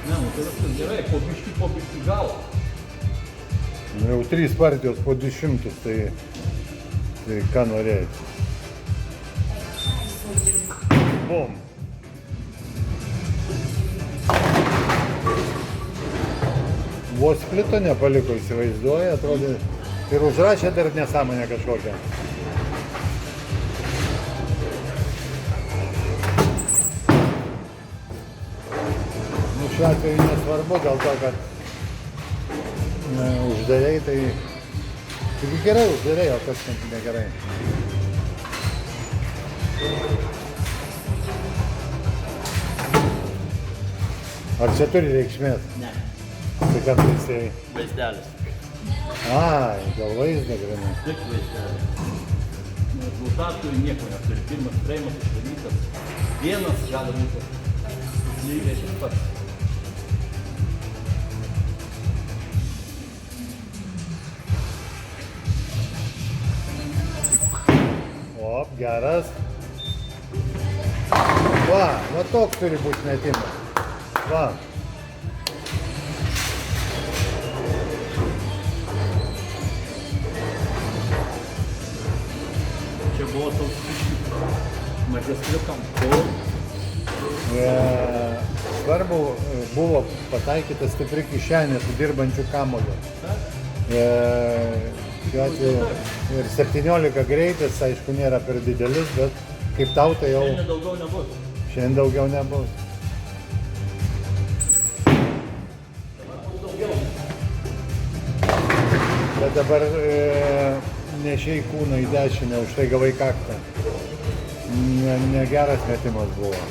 Ne, nu tai viskas gerai, po biškį gal. Jau 3 partijos po 200, tai ką norėjai? Bum. Vos splito nepaliko, įsivaizduoja, atrodė. Ir užrašė dar nesąmonę kažkokią. Nu, šiuo atveju nesvarbu, dėl to, kad uždarei, tai... Taigi gerai uždarei, o kas negerai. Ar čia turi reikšmės? Ne. Tai ką teisėjai? Vaizdelis. Ai, gal vaizdą grinai. Tik vaizdelis. Rezultatų nieko neturi. Pirmas freimas išvalytas. Vienas gali būti lygiai taip pat. Op, geras. Va toks turi būti metimas. Va. Čia buvo toks mažesniukam kol. Svarbu buvo pataikyta stipri kišenė su dirbančiu kamoliu. Šiuo atveju ir 17 greitis, aišku, nėra per didelis, bet kaip tau tai jau... Šiandien daugiau nebus. Šiandien daugiau nebus. Bet dabar nešiai kūną į dešinę, už tai gavai kaktą. Negeras metimas buvo.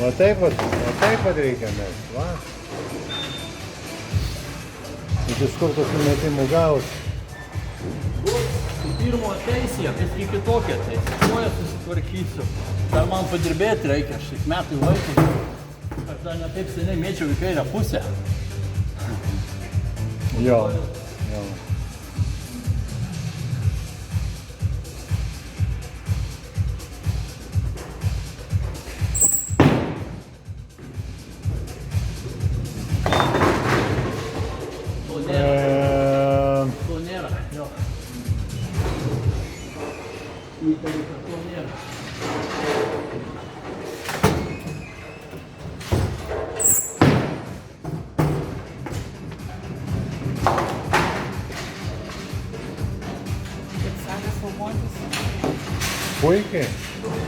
O taip pat reikia mest, va. Iš kur tokių metimų gaus? Pirmo teisėje, tai kitokia teisė. Koja susitvarkysiu. Dar man padirbėti reikia, šiek metai laiko. Aš dar ne taip seniai mėčiau į kairę pusę. Jo. To nėra, jo. Įtariu, kad to nėra. Kaip sekasi filmuotis? Puikiai.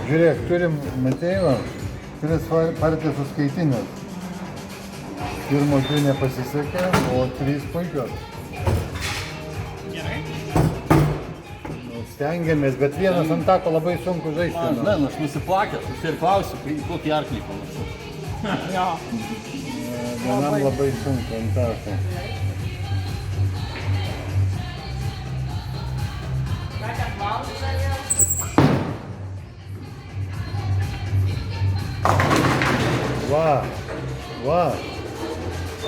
Žiūrėk, turim matėjimą, 3 partijas suskaitinės. Pirmo 2 nepasisekė, o 3 puikios. Gerai. Stengiamės, bet vienas ant tako labai sunku žaisti. Man, aš nusiplakęs, aš ir klausiu, į kokį arklį panašu. Jo. Vienam labai sunku ant tako. Ką ten valandą žalėjo? Va.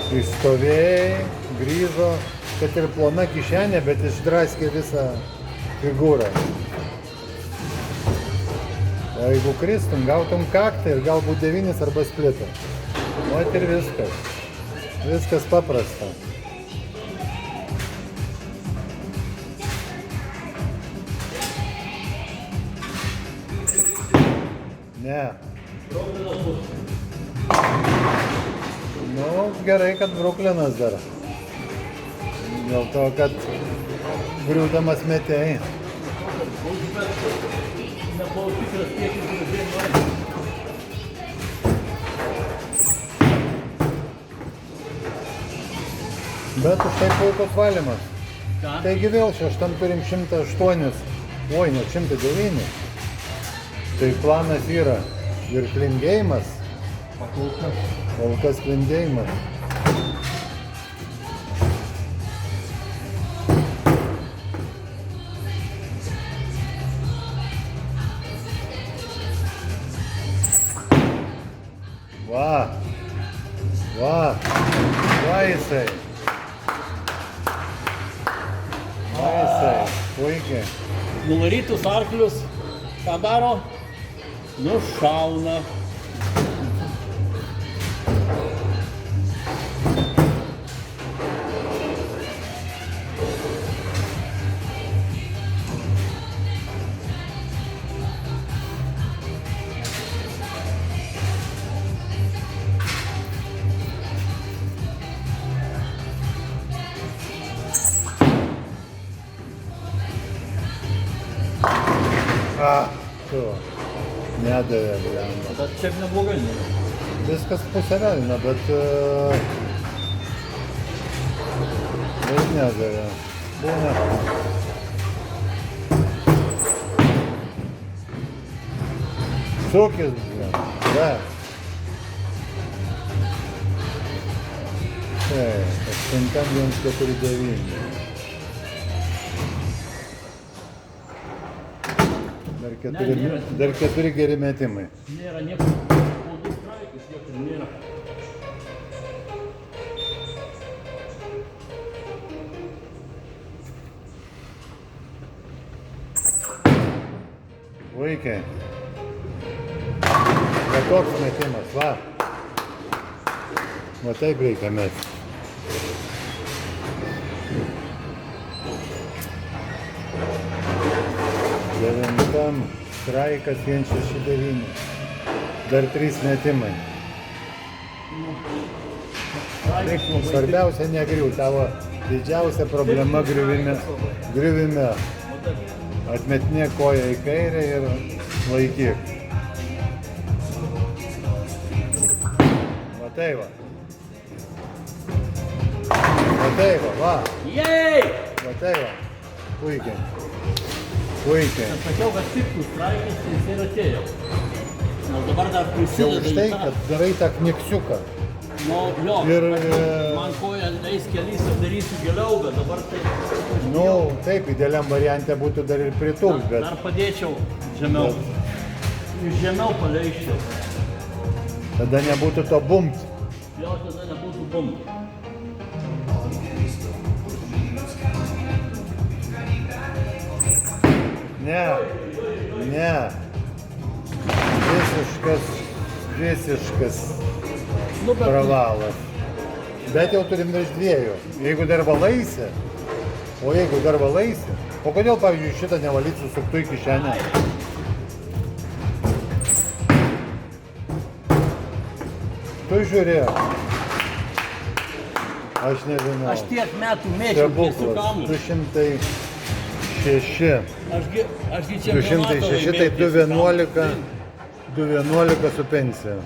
Išstovėjai, grįžo, kad ir plona kišenė, bet išdraskė visą figūrą. O jeigu kristum, gautum kaktą ir galbūt 9 arba splitą. O ir viskas. Viskas paprasta. Ne. Nu, gerai, kad Bruklinas dar. Dėl to, kad griūdamas metėjai. Nebuvau tikras, kiek jis gražiai nori. Bet už tai puikus valymas. Ką? Taigi vėl šeštam turim 108, oi, ne 109. Tai planas yra ir klingėjimas. Kol kas klingėjimas. Va jisai. Va jisai. Puikiai. Nuvarytus arklius, ką daro? Nušauna. Tu. Nedavė, blemba. Bet čia neblogai nėra. Viskas pusiavelina, bet nedavė. Būna. Sukis, blemba. Da. Taip, 8-1-4-9. Dar keturi geri metimai. Nėra nieko. Baudų straikis, niekur nėra. Puikiai. Va toks metimas, va. Va taip reikia mesti. Devintam straikas 1-6-9. Dar 3 metimai. Svarbiausia negriū, tavo didžiausia problema griuvime. Atmetinėk koją į kairę ir laikyk. Matai va. Matai va, va. Jej! Matai va. Puikiai. Puikiai. Aš sakiau, kad tiktų straikis, tai jis ir atėjo. Nes dabar dar Jau prisideda už tai, kad darai tą kniksiuką. Nu, jo, Ir, man koja eis kelys ir darysiu giliau, bet dabar tai... Nu, taip, idealiam variante būtų dar ir pritūks, bet... Dar padėčiau žemiau. Žemiau paleisčiau. Tada nebūtų to bumt. Jo, tada nebūtų bum. Ne. Visiškas Nu, bet pravalas. Bet jau turim virš 2. Jeigu dar valaisi, o kodėl, pavyzdžiui, šitą nevalyt susuktų į kišenę? Tu žiūrėk. Aš nežinau. aš tiek metų mėčiau tiesiu Stebuklas. kamuolį. 206. Ašgi čia 206, tai 211 su pensija.